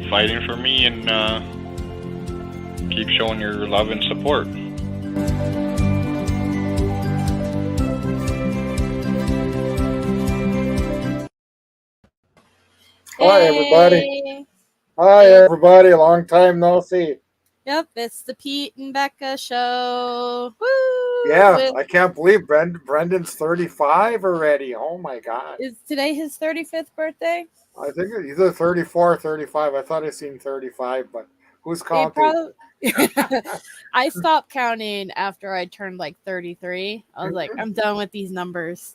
fighting for me and keep showing your love and support. Hi, everybody. Hi, everybody. Long time no see. Yep, it's the Pete and Becca show. Woo! Yeah, I can't believe Brendan's 35 already. Oh, my God. Is today his 35th birthday? I think it's either 34 or 35. I thought I seen 35, but who's counting? I stopped counting after I turned like 33. I was like, I'm done with these numbers.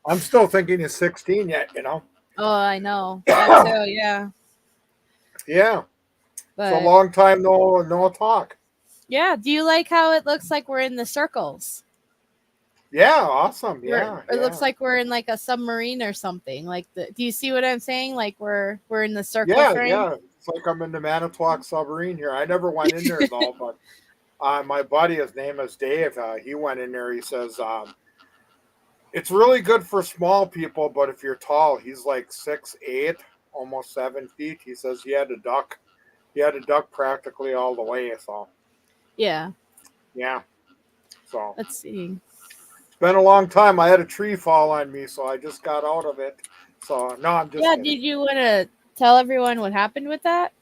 I'm still thinking he's 16 yet, you know? Oh, I know. That too, yeah. Yeah. But, it's a long time no talk. Yeah. Do you like how it looks like we're in the circles? Yeah, awesome. Yeah. It looks like we're in like a submarine or something. Like do you see what I'm saying? Like we're in the circle frame? Yeah. It's like I'm in the Manitowoc submarine here. I never went in there though, but my buddy, his name is Dave. He went in there. He says it's really good for small people, but if you're tall, he's like 6'8", almost 7 feet. He says he had to duck. He had to duck practically all the way. So yeah. So let's see. It's been a long time. I had a tree fall on me, so I just got out of it. So no, I'm just. Yeah. Kidding. Did you want to tell everyone what happened with that?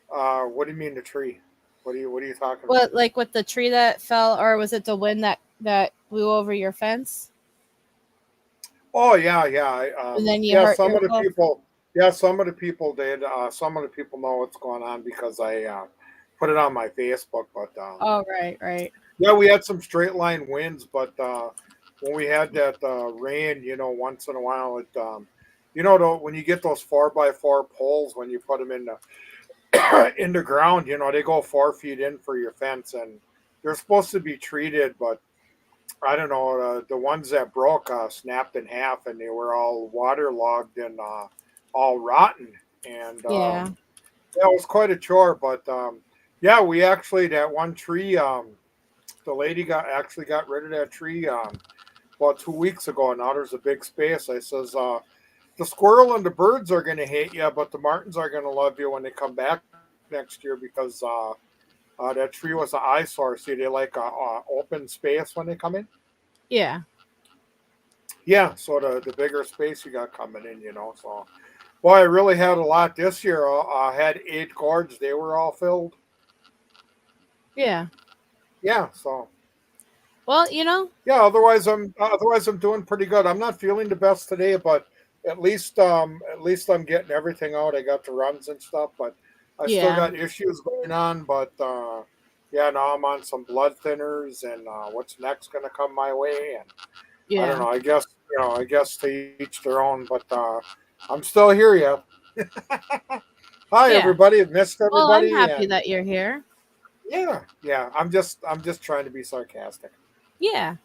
What do you mean the tree? What are you talking about? What, like with the tree that fell, or was it the wind that blew over your fence? Oh yeah. And then you hurt some of yourself? the people. Yeah, some of the people did. Some of the people know what's going on because I put it on my Facebook. But oh right. Yeah, we had some straight line winds, but when we had that rain, once in a while, it when you get those 4x4 poles, when you put them in the ground, they go 4 feet in for your fence, and they're supposed to be treated, but I don't know. The ones that broke snapped in half, and they were all waterlogged and all rotten, and Yeah. it was quite a chore. But yeah, we actually that one tree. The lady got rid of that tree about 2 weeks ago. Now there's a big space. I says the squirrel and the birds are going to hate you, but the martins are going to love you when they come back next year because that tree was an eyesore. See, they like open space when they come in. Yeah. Yeah, so the bigger space you got coming in, So, boy, I really had a lot this year. I had 8 gourds. They were all filled. Yeah. Yeah, so. Well, Yeah, otherwise I'm doing pretty good. I'm not feeling the best today, but at least I'm getting everything out. I got the runs and stuff, but I still got issues going on. But yeah, now I'm on some blood thinners, and what's next going to come my way? And I don't know. I guess to each their own. But I'm still here, yeah. Hi, everybody. I've missed everybody. Well, I'm happy that you're here. Yeah. I'm just trying to be sarcastic. Yeah.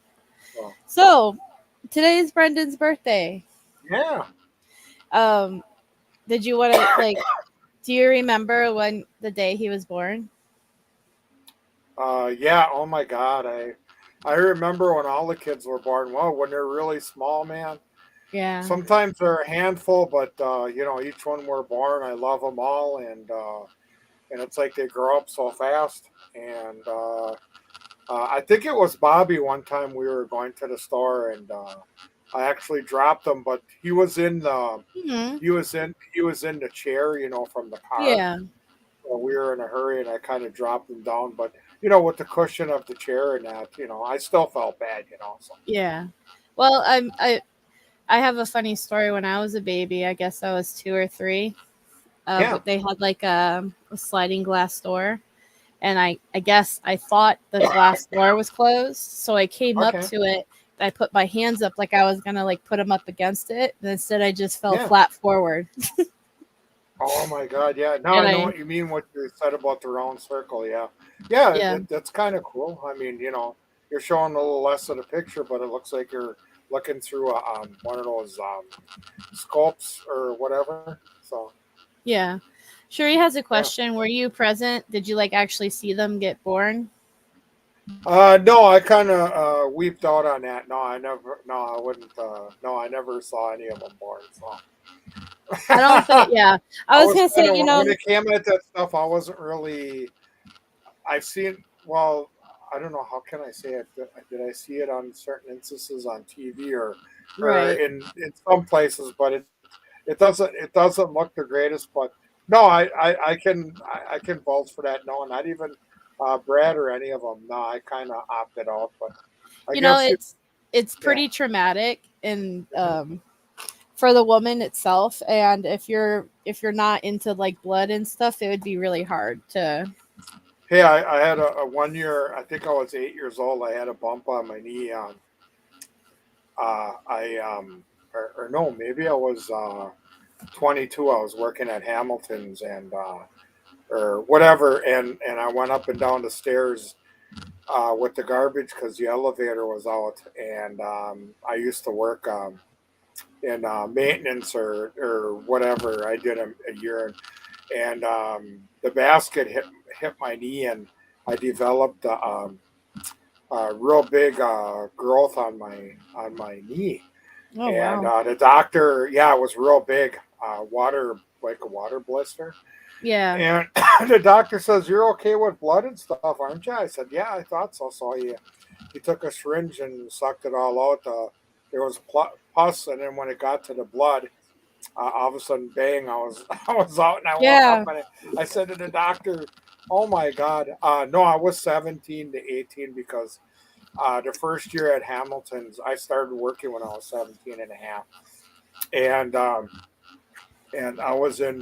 So today's Brendan's birthday. Yeah. Did you want to do you remember when the day he was born? Yeah. Oh my God. I remember when all the kids were born. Well, when they're really small, man. Yeah. Sometimes they're a handful, but each one were born. I love them all, and it's like they grow up so fast. And I think it was Bobby one time we were going to the store, and I actually dropped him, but he was in the he was in the chair, from the car. Yeah. So we were in a hurry, and I kind of dropped him down, but with the cushion of the chair and that, I still felt bad, So. Yeah. Well, I have a funny story. When I was a baby, I guess I was 2 or 3. They had like a sliding glass door. And I guess I thought the glass door was closed. So I came up to it. I put my hands up like I was going to put them up against it. And instead I just fell flat forward. Oh my God. Yeah. Now I know what you mean, what you said about the round circle. Yeah. Yeah. That's kind of cool. I mean, you're showing a little less of the picture, but it looks like you're looking through one of those scopes or whatever. So. Yeah. Sherry has a question. Were you present? Did you actually see them get born? No, I kind of weeped out on that. No, I never. No, I wouldn't. No, I never saw any of them born. So, I don't think. Yeah, I was gonna say, when it came at that stuff, I wasn't really. I've seen. Well, I don't know. How can I say it? Did I see it on certain instances on TV or right. in some places? But it doesn't look the greatest. But no, I can vouch for that. No, not even Brad or any of them. No, I kind of opted out. But I guess It's pretty traumatic and for the woman itself, and if you're not into like blood and stuff, it would be really hard to. Hey, I had a 1 year. I think I was 8 years old. I had a bump on my knee. I or no, maybe I was 22. I was working at Hamilton's and or whatever, and I went up and down the stairs with the garbage because the elevator was out, and I used to work in maintenance or whatever. I did a year, and the basket hit my knee, and I developed a real big growth on my knee. Oh, And wow. the doctor, yeah, it was real big, water like a water blister. Yeah. And the doctor says, "You're okay with blood and stuff, aren't you?" I said, "Yeah, I thought so." So he took a syringe and sucked it all out. There was pus, and then when it got to the blood, all of a sudden, bang! I was out, and I woke up, and I said to the doctor, "Oh my God!" No, I was 17 to 18 because the first year at Hamilton's, I started working when I was 17 and a half, and I was in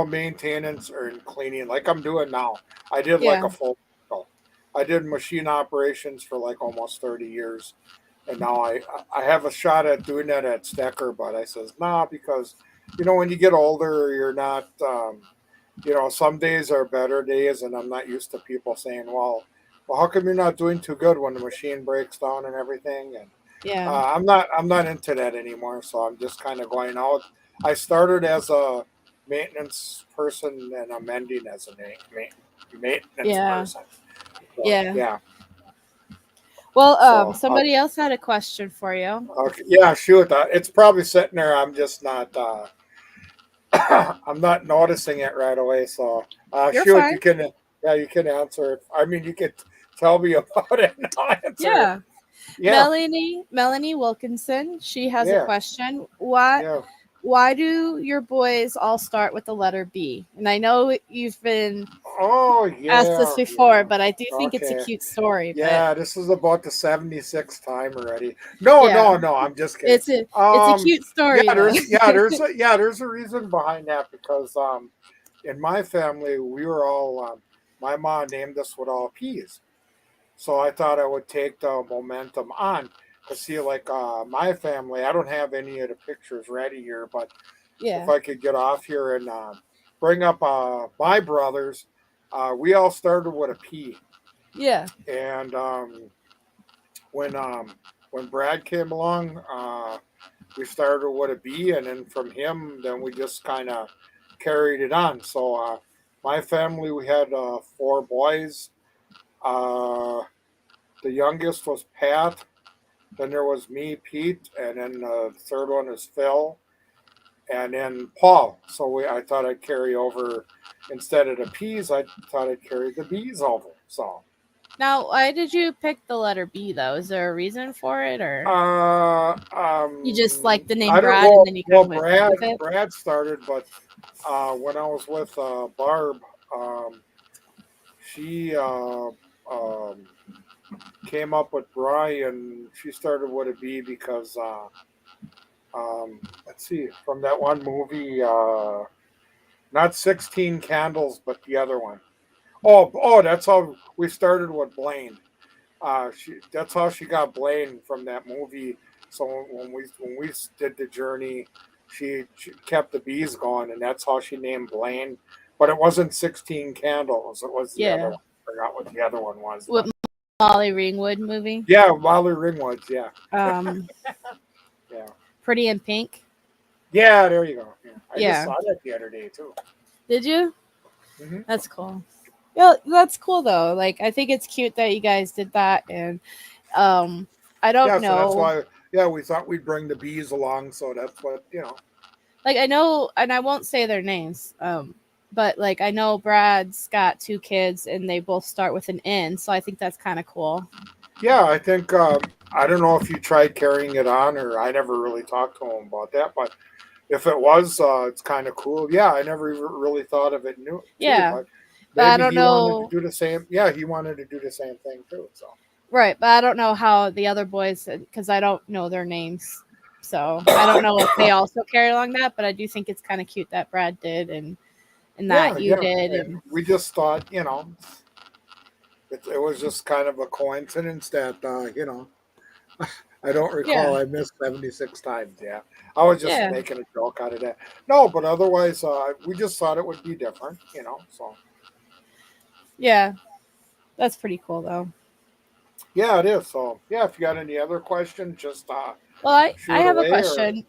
maintenance or in cleaning like I'm doing now. I did like Yeah. a full cycle. I did machine operations for like almost 30 years, and now I have a shot at doing that at Stecker, but I says nah because when you get older, you're not some days are better days, and I'm not used to people saying, well, how come you're not doing too good when the machine breaks down and everything? And Yeah. I'm not into that anymore, so I'm just kind of going out. I started as a maintenance person, and I'm ending as a maintenance Yeah. person. So, Yeah. yeah. Well, So somebody else had a question for you. okay, yeah, shoot. It's probably sitting there. I'm just not. I'm not noticing it right away. So You're shoot, fine. you can answer it. I mean, you could tell me about it, and I'll answer it. Yeah. Yeah, Melanie Wilkinson, she has a yeah, question. yeah. Why do your boys all start with the letter B? And I know you've been Oh asked this yeah, before, yeah. but I do think it's a Okay. cute story. But Yeah, this is about the 76th time already. No, yeah, no, no. I'm just kidding. it's a cute story Yeah, though. there's a reason behind that because in my family we were all my mom named us with all P's, so I thought I would take the momentum on to see like my family. I don't have any of the pictures ready here, but if Yeah. I could get off here and bring up my brothers, we all started with a P. Yeah. And when when Brad came along, we started with a B, and then from him, then we just kind of carried it on. So my family, we had four boys. Uh, the youngest was Pat. Then there was me, Pete, and then the third one is Phil, and then Paul. So I thought I'd carry over instead of the P's. I thought I'd carry the B's over. So. Now, why did you pick the letter B though? Is there a reason for it, or you just like the name I don't. Brad and then you kind Well, of went with it? Brad started, but when I was with Barb, she came up with Brian. She started with a B because let's see, from that one movie, not 16 Candles, but the other one. Oh, that's how we started with Blaine. That's how she got Blaine from that movie. So when we did the journey, she kept the bees going, and that's how she named Blaine. But it wasn't 16 Candles. It was the other Yeah. one. I forgot what the other one was. What Molly Ringwood movie? Yeah, Molly Ringwoods. Yeah, Um, yeah, Pretty in Pink. yeah. There you go. Yeah. I just Yeah. saw that the other day too. Did you? Hmm. That's cool. Yeah, that's cool though. Like I think it's cute that you guys did that, and I don't Yeah, so that's know. why. Yeah, we thought we'd bring the bees along, so that's what. like I know, and I won't say their names, but like I know Brad's got 2 kids and they both start with an N, so I think that's kind of cool. Yeah, I think I don't know if you tried carrying it on, or I never really talked to him about that, but if it was, it's kind of cool. Yeah, I never even really thought of it new too, Yeah, but but I maybe don't he wanted to know. do the same. Yeah, he wanted to do the same thing too. So Right, but I don't know how the other boys, because I don't know their names. So I don't know if they also carry along that, but I do think it's kind of cute that Brad did and yeah, that you yeah, did. and And we just thought, it was just kind of a coincidence that I don't yeah, recall I missed 76 times. Yeah, I was just yeah, making a joke out of that. No, but otherwise, we just thought it would be different. So yeah, that's pretty cool though. yeah, it is. So yeah, if you got any other questions, just Well, I shoot have a away. Or question.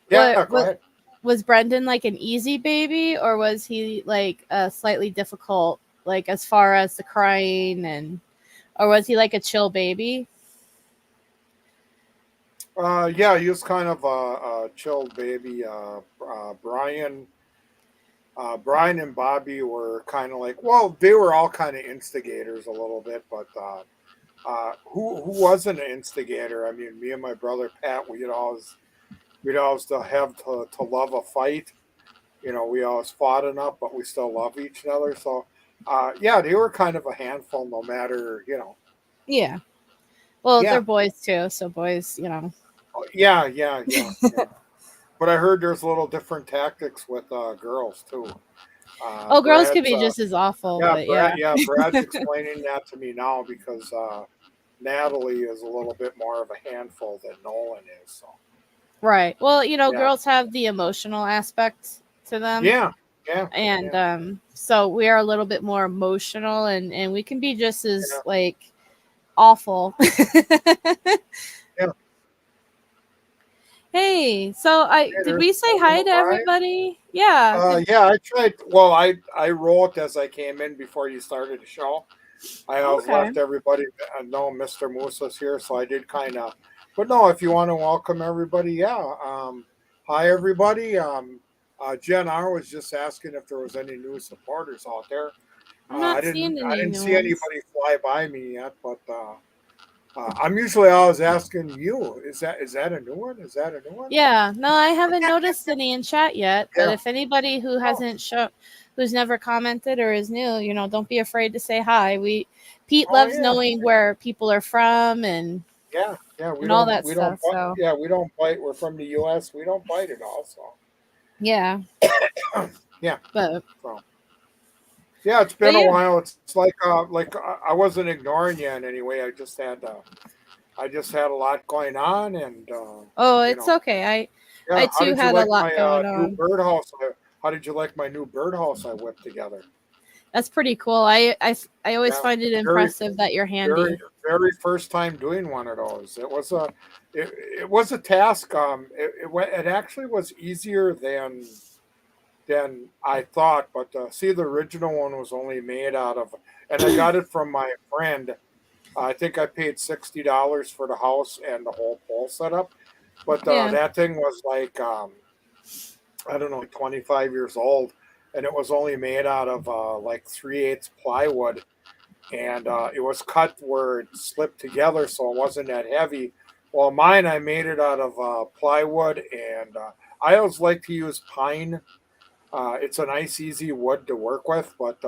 yeah, go What ahead. was Brendan like an easy baby, or was he like slightly difficult, like as far as the crying or was he like a chill baby? Yeah, he was kind of a chilled baby. Brian and Bobby were kind of like, well, they were all kind of instigators a little bit, but who wasn't an instigator? I mean, me and my brother Pat, we'd always have to love a fight. We always fought enough, but we still love each other. So, yeah, they were kind of a handful, no matter. Yeah. Well, they're Yeah, boys too, so boys, you know. yeah, yeah, yeah, yeah. But I heard there's a little different tactics with girls too. Oh, girls could Brad's, be just as awful, yeah, but yeah. Brad's explaining that to me now because Natalie is a little bit more of a handful than Nolan is. So, Right. Well, yeah, girls have the emotional aspect to them. yeah, yeah, And yeah, so we are a little bit more emotional and we can be just as yeah, like awful. yeah. Hey, so I Hey, did there's we say Nolan hi to O'Brien. everybody? Yeah. Yeah, I tried. Well, I wrote as I came in before you started the show. I always Okay. left everybody know Mr. Moose was here, so I did kind of. But no, if you want to welcome everybody, yeah. Hi everybody. Jen R was just asking if there was any new supporters out there. I'm I not didn't seeing I any didn't new see ones. anybody fly by me yet, but I'm usually always asking you. Is that a new one? Is that a new one? Yeah, no, I haven't noticed any in chat yet, but Yeah. if anybody who Oh, hasn't who's never commented or is new, don't be afraid to say hi. Pete oh loves yeah. knowing where people are from Yeah, yeah, we and all don't that we don't stuff. bite. So, Yeah, we don't bite. We're from the U.S. We don't bite at all. So yeah, yeah, but so yeah, it's but been a yeah. while. It's like I wasn't ignoring you in any way. I just had a lot going on, and Oh, you it's know, okay. I yeah. How too did you had a like lot my going new on. birdhouse? How did you like my new birdhouse I whipped together? That's pretty cool. I always Yeah, find it very impressive that you're very handy. very first time doing one of those. It was a task. It actually was easier than I thought. But see, the original one was only made out of, and I got it from my friend. I think I paid $60 for the house and the whole pole setup. But Yeah. that thing was like I don't know, like 25 years old, and it was only made out of like 3/8 plywood, and it was cut where it slipped together, so it wasn't that heavy. Well, mine I made it out of plywood, and I always like to use pine. It's a nice, easy wood to work with, but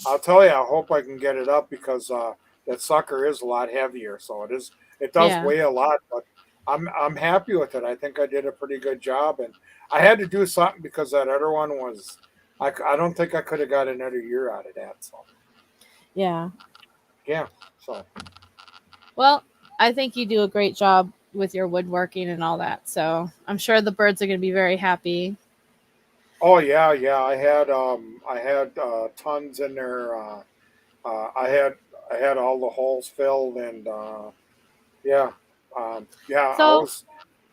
I'll tell you, I hope I can get it up because that sucker is a lot heavier. So it is. It does Yeah. weigh a lot, but I'm happy with it. I think I did a pretty good job, and I had to do something because that other one was. I don't think I could have got another year out of that. So Yeah. yeah. So Well, I think you do a great job with your woodworking and all that. So, I'm sure the birds are going to be very happy. oh yeah, yeah. I had tons in there. Uh, I had I had all the holes filled, and yeah, yeah. I So, was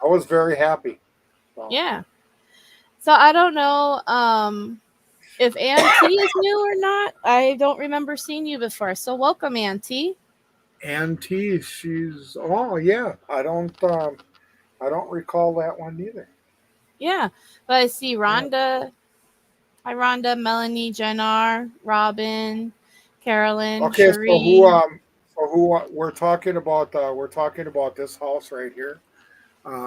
I was very happy. So yeah. So, I don't know if Auntie is new or not. I don't remember seeing you before. So, welcome, Auntie. Auntie, she's oh yeah. I don't recall that one either. Yeah, but I see Rhonda. Hi, Rhonda, Melanie, Jen R, Robin, Carolyn, Okay, Sheree. so who we're talking about? We're talking about this house right here.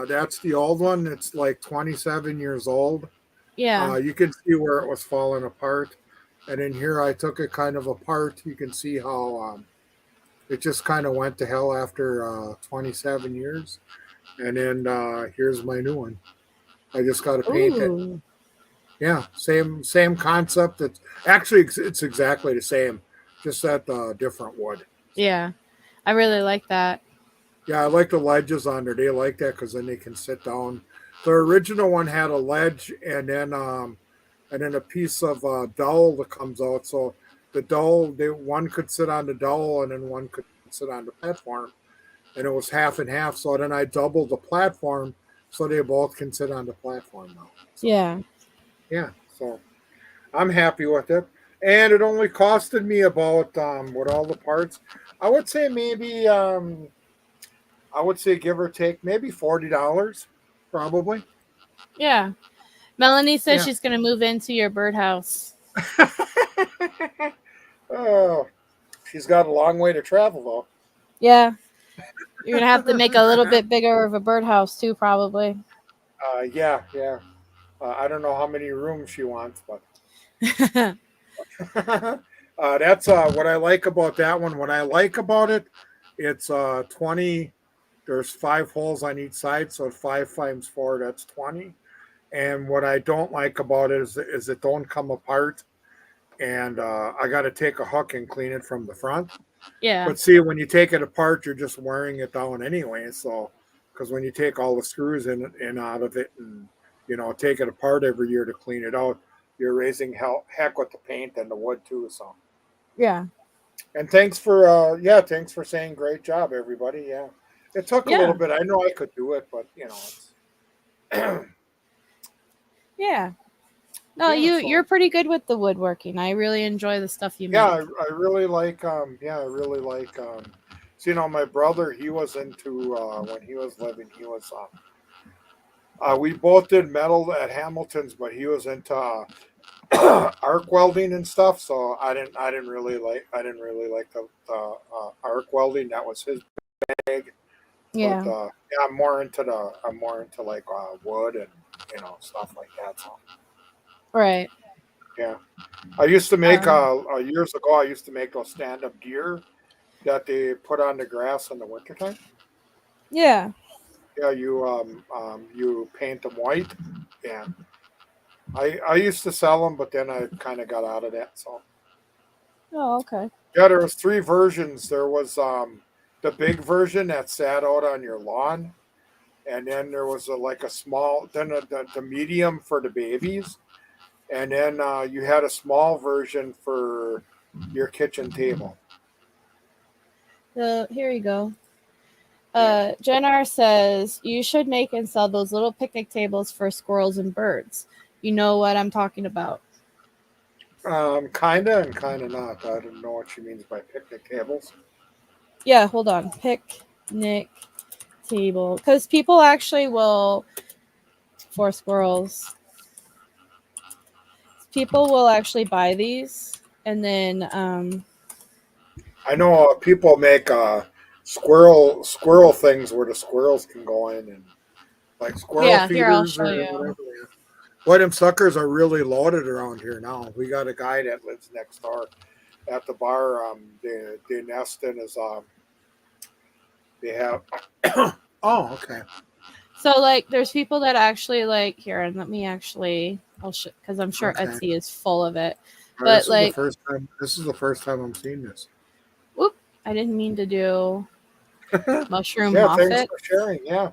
That's the old one. It's like 27 years old. Yeah. You can see where it was falling apart, and in here I took it kind of apart. You can see how it just kind of went to hell after 27 years, and then here's my new one. I just got to paint it. Ooh. Yeah, same concept. It's actually it's exactly the same, just that different wood. Yeah, I really like that. Yeah, I like the ledges on there. They like that because then they can sit down. The original one had a ledge and then a piece of dowel that comes out. So the dowel, one could sit on the dowel and then one could sit on the platform, and it was half and half. So then I doubled the platform so they both can sit on the platform now. So, Yeah. yeah, so I'm happy with it, and it only costed me about with all the parts. I would say maybe I would say give or take maybe $40, probably. Yeah. Melanie says Yeah. she's going to move into your birdhouse. Oh, she's got a long way to travel though. Yeah. You're going to have to make a little bit bigger of a birdhouse too, probably. Yeah, yeah. I don't know how many rooms she wants, but that's what I like about that one. What I like about it, it's 20. There's 5 holes on each side, so 5 times 4, that's 20. And what I don't like about it is it don't come apart, and I got to take a hook and clean it from the front. Yeah. But see, when you take it apart, you're just wearing it down anyway. So, because when you take all the screws in and out of it, and take it apart every year to clean it out, you're raising heck with the paint and the wood too. So, Yeah. and thanks for saying great job, everybody. Yeah, it took a Yeah. little bit. I know I could do it, but it's Yeah. No, yeah. So, you're pretty good with the woodworking. I really enjoy the stuff you make. yeah, I really like I really like so, my brother, he was into when he was living, he was we both did metal at Hamilton's, but he was into arc welding and stuff. So I didn't really like the arc welding. That was his bag. Yeah. But yeah, I'm more into like wood and stuff like that. So Right. yeah, I used to make years ago. I used to make those stand up deer that they put on the grass in the wintertime. Yeah. Yeah, you paint them white. Yeah, I used to sell them, but then I kind of got out of that. So Oh, okay. yeah, there was 3 versions. There was the big version that sat out on your lawn, and then there was like a small, then the medium for the babies, and then you had a small version for your kitchen table. So here you go. Jen R says you should make and sell those little picnic tables for squirrels and birds. You know what I'm talking about. Kinda and kinda not. I don't know what she means by picnic tables. Yeah, hold on. Picnic table. Because people actually will, for squirrels, people will actually buy these and then I know people make squirrel things where the squirrels can go in, and like squirrel yeah, here I'll feeders show or you. whatever. Boy, them suckers are really loaded around here now. We got a guy that lives next door at the bar. They nest in his they have oh, okay. So like there's people that actually like here, and let me actually I'll show because I'm sure Okay. Etsy is full of it. All right, But like this is the first time I'm seeing this. whoop, I didn't mean to do mushroom Yeah, thanks moffat for sharing. Yeah.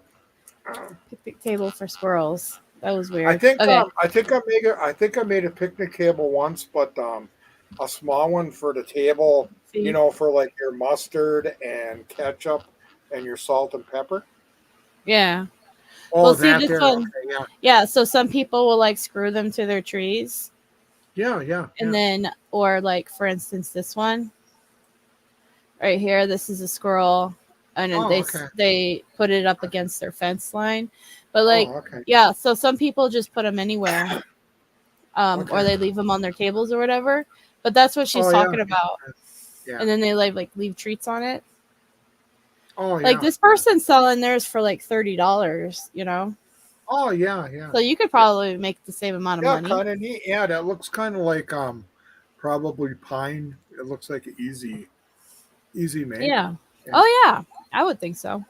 picnic table for squirrels. That was weird. I think Okay. I made a picnic table once, but a small one for the table, See? for like your mustard and ketchup and your salt and pepper. Yeah. Oh, Well, see that this there. one. Okay, yeah. Yeah, so some people will like screw them to their trees. Yeah. And then or like for instance this one right here, this is a squirrel and then okay. they put it up against their fence line. But like, Okay. yeah, so some people just put them anywhere, Okay. or they leave them on their tables or whatever. But that's what she's talking about. Yeah. And then they like leave treats on it. Oh yeah. Like this person's selling theirs for like $30, you know. Oh yeah. So you could probably make the same amount of money. Kind of neat. Yeah, that looks kind of like probably pine. It looks like an easy make. Yeah. Oh yeah, I would think so.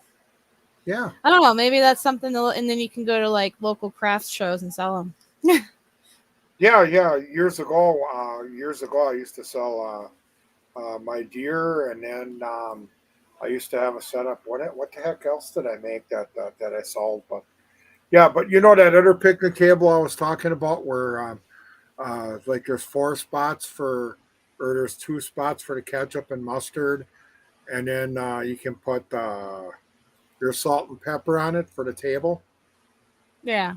Yeah. I don't know. Maybe that's something and then you can go to like local crafts shows and sell them. Yeah. Years ago, I used to sell my deer, and then I used to have a setup. What the heck else did I make that I sold? But yeah, but you know that other picnic table I was talking about, where like there's 4 spots or there's 2 spots for the ketchup and mustard, and then you can put your salt and pepper on it for the table. Yeah.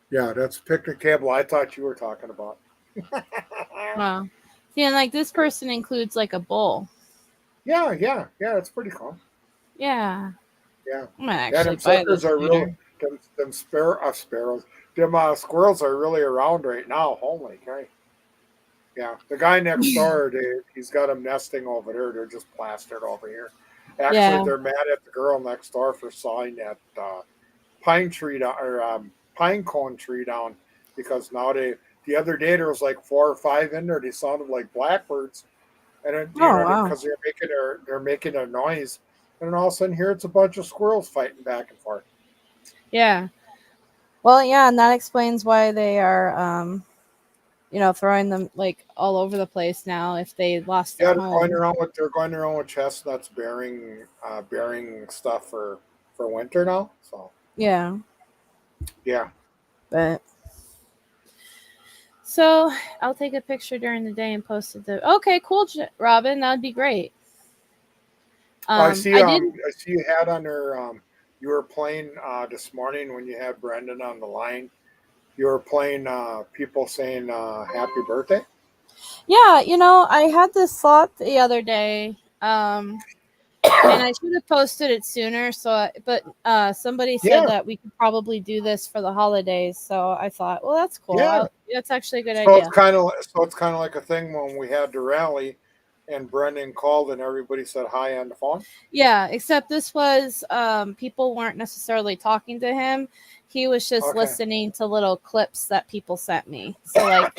Yeah, that's a picnic table I thought you were talking about. Wow. See, and like this person includes like a bowl. Yeah, that's pretty cool. Yeah. Yeah. I'm gonna actually them suckers are later. real. Them sparrows. Them squirrels are really around right now. Holy cow. Yeah, the guy next door, he's got them nesting over there. They're just plastered over here. Actually, they're mad at the girl next door for sawing that pine tree down, or pine cone tree down, because now the other day there was like 4 or 5 in there. They sounded like blackbirds, and then, because they're making a noise, and then all of a sudden here it's a bunch of squirrels fighting back and forth. Yeah. Well, yeah, and that explains why they are throwing them like all over the place now if they lost their home. They're going around with chestnuts bearing stuff for winter now. So yeah. But so I'll take a picture during the day and post it. Okay, cool, Robin. That'd be great. I see you had on there. You were playing this morning when you had Brendan on the line. You were playing people saying happy birthday. Yeah, I had this thought the other day, and I should have posted it sooner. But somebody said that we could probably do this for the holidays. So I thought, well, that's cool. Yeah. That's actually a good idea. It's kind of like a thing when we had the rally, and Brendan called and everybody said hi on the phone. Yeah, except this was people weren't necessarily talking to him. He was just listening to little clips that people sent me. So like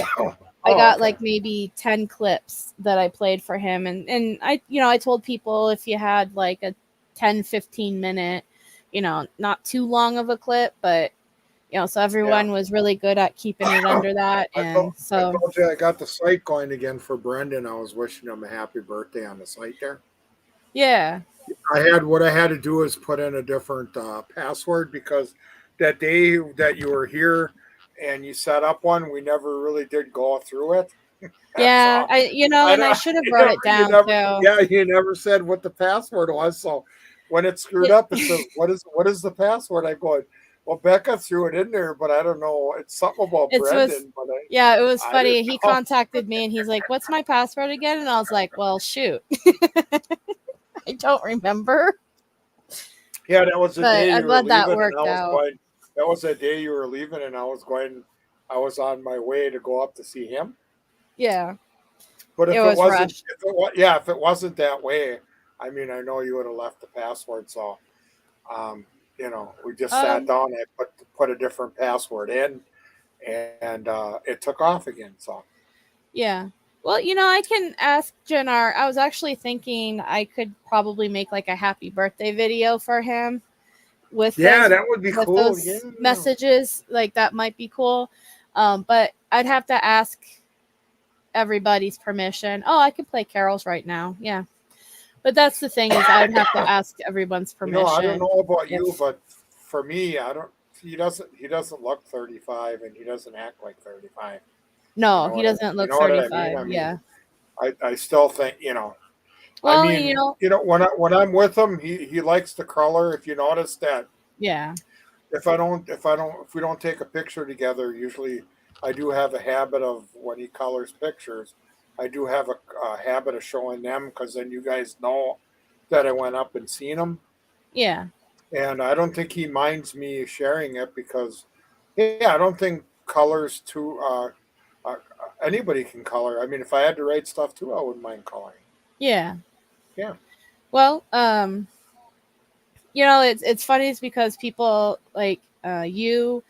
I got like maybe 10 clips that I played for him, and I told people if you had like a 10-15 minute, not too long of a clip, but so everyone was really good at keeping it under that. And I told you I got the site going again for Brendan. I was wishing him a happy birthday on the site there. Yeah. What I had to do is put in a different password, because that day that you were here and you set up one, we never really did go through it. Yeah, I should have wrote it down too. Yeah, you never said what the password was. So when it screwed up, it says, what is the password? I go, well, Becca threw it in there, but I don't know. It's something about Brendan. It was funny. He contacted me and he's like, what's my password again? And I was like, well, shoot. I don't remember. Yeah, that was the day you were leaving. That worked out. That was the day you were leaving, and I was on my way to go up to see him. Yeah. But if it wasn't that way, I mean, I know you would have left the password. So, we just sat down and put a different password in, and it took off again. So. Yeah. Well, I can ask Jennar. I was actually thinking I could probably make like a happy birthday video for him with that would be cool. Those messages, like that might be cool. But I'd have to ask everybody's permission. Oh, I could play carols right now. Yeah. But that's the thing, is I would have to ask everyone's permission. I don't know about you, but for me, he doesn't look 35, and he doesn't act like 35. No, he doesn't look 35. I mean, yeah. I still think, Well, when I'm with him, he likes the color. If you notice that. Yeah. If we don't take a picture together, usually I do have a habit of, when he colors pictures, I do have a habit of showing them, because then you guys know that I went up and seen them. Yeah. And I don't think he minds me sharing it because, yeah, I don't think colors too. Uh, Anybody can color. I mean, if I had to write stuff too, I wouldn't mind coloring. Yeah. Yeah. Well, it's funny is because people like you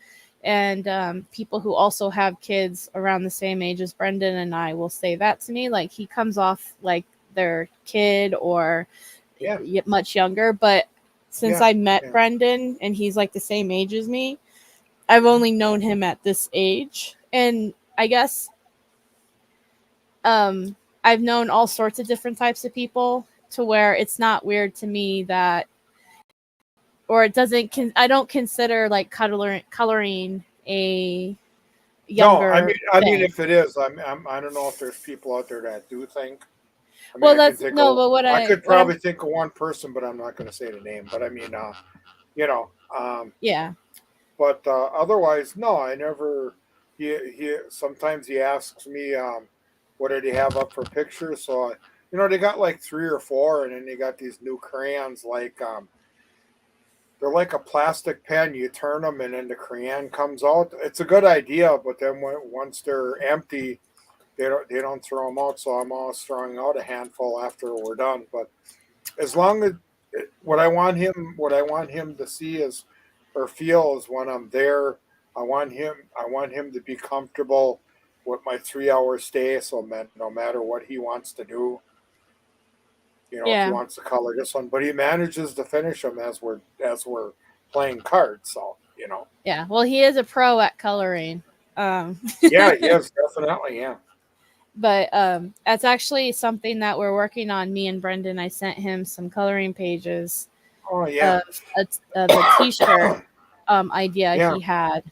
and people who also have kids around the same age as Brendan and I will say that to me. Like, he comes off like their kid or Yeah. much younger, but since Yeah. I met Yeah. Brendan and he's like the same age as me, I've only known him at this age. And I guess I've known all sorts of different types of people to where it's not weird to me that, or it doesn't, I don't consider like coloring a No, younger I mean, thing. if it is, I don't know if there's people out there that do think. I mean, Well, I can that's think no, of, but I could what I'm, probably think of one person, but I'm not going to say the name. But I mean, you know, yeah, but otherwise, no, I never. He sometimes he asks me, what did he have up for pictures? So, they got like 3 or 4, and then they got these new crayons, like they're like a plastic pen. You turn them, and then the crayon comes out. It's a good idea, but then once they're empty, they don't throw them out. So I'm always throwing out a handful after we're done. But as long as what I want him to see is or feel is when I'm there. I want him to be comfortable with my 3 hour stay. So no matter what he wants to do, if he yeah, wants to color this one, but he manages to finish them as we're playing cards. So yeah. Well, he is a pro at coloring. Um, yeah, yes, definitely, yeah. but that's actually something that we're working on. Me and Brendan, I sent him some coloring pages Oh yeah, of a T-shirt idea yeah. he had,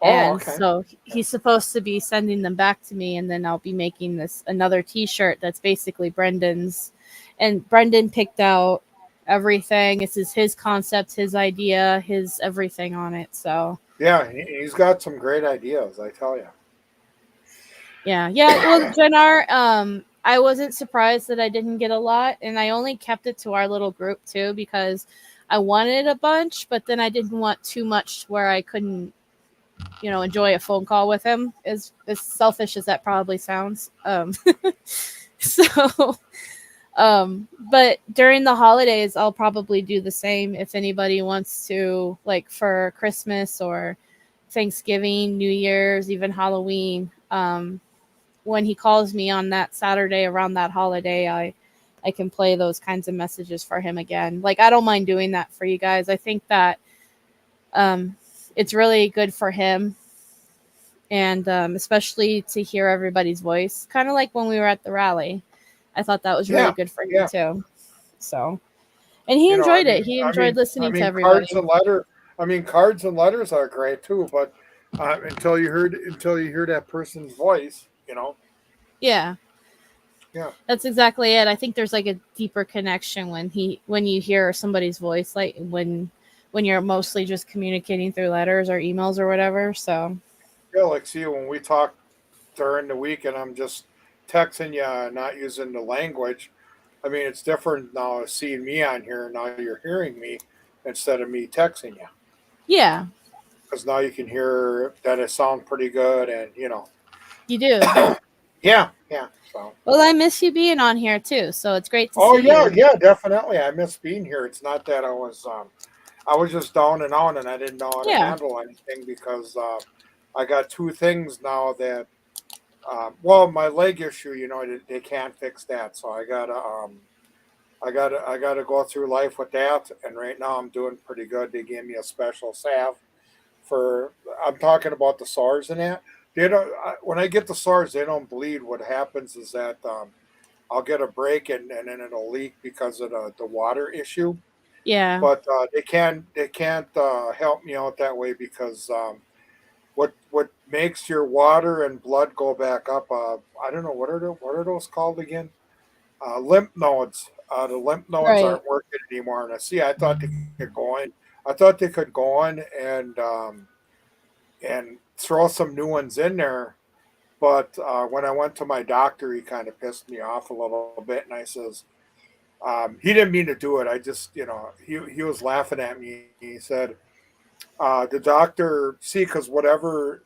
Oh, and okay. so he's supposed to be sending them back to me, and then I'll be making this another T-shirt that's basically Brendan's, and Brendan picked out everything. This is his concept, his idea, his everything on it. So Yeah, he's got some great ideas, I tell you. yeah, yeah. Well, Jennar, I wasn't surprised that I didn't get a lot, and I only kept it to our little group too because I wanted a bunch, but then I didn't want too much where I couldn't, enjoy a phone call with him. As selfish as that probably sounds. So, but during the holidays, I'll probably do the same if anybody wants to, like for Christmas or Thanksgiving, New Year's, even Halloween. When he calls me on that Saturday around that holiday, I can play those kinds of messages for him again. Like, I don't mind doing that for you guys. I think that it's really good for him, and especially to hear everybody's voice, kind of like when we were at the rally. I thought that was really Yeah, good for him yeah. too. So, and he I enjoyed it. mean, He I enjoyed mean, I listening to mean, cards everybody. and letter. I mean, cards and letters are great too, but until you hear that person's voice. Yeah, Yeah, that's exactly it. I think there's like a deeper connection when you hear somebody's voice, like when you're mostly just communicating through letters or emails or whatever. So yeah. Like, see, when we talk during the week, and I'm just texting you, not using the language. I mean, it's different now seeing me on here. Now you're hearing me instead of me texting you, yeah, because now you can hear that it sounds pretty good, and you do. yeah, yeah. So, Well, I miss you being on here too. So it's great to oh see yeah, you. yeah, definitely. I miss being here. It's not that I was just down and out, and I didn't know how to Yeah, handle anything because I got 2 things now that, well, my leg issue, they can't fix that, so I gotta go through life with that, and right now I'm doing pretty good. They gave me a special salve for. I'm talking about the SARS and that. They don't. When I get the SARS, they don't bleed. What happens is that I'll get a break and then it'll leak because of the water issue. yeah, But they can't help me out that way because what makes your water and blood go back up? I don't know what are those called again? Lymph nodes. The lymph nodes right. aren't working anymore. And I thought they could go in. I thought they could go in and throw some new ones in there. But when I went to my doctor, he kind of pissed me off a little bit, and I says, He didn't mean to do it. I just, he was laughing at me. He said, the doctor, see, because whatever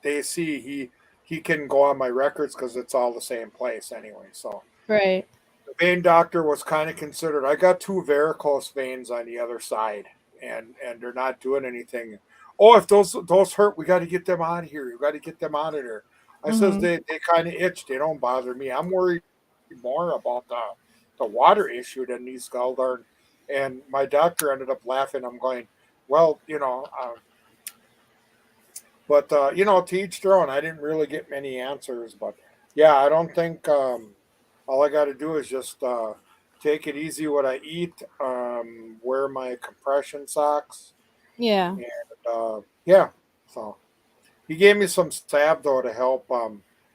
they see, he can go on my records because it's all the same place anyway. So Right. the vein doctor was kind of considered. I got 2 varicose veins on the other side, and they're not doing anything. Oh, if those hurt, we got to get them out of here. You got to get them out of there. I says Mm-hmm. they kind of itch. They don't bother me. I'm worried more about the water issue than these galldarn. And my doctor ended up laughing. I'm going, well, but to each their own. I didn't really get many answers, but yeah, I don't think all I got to do is just take it easy what I eat, wear my compression socks, Yeah. and yeah. So he gave me some salve though to help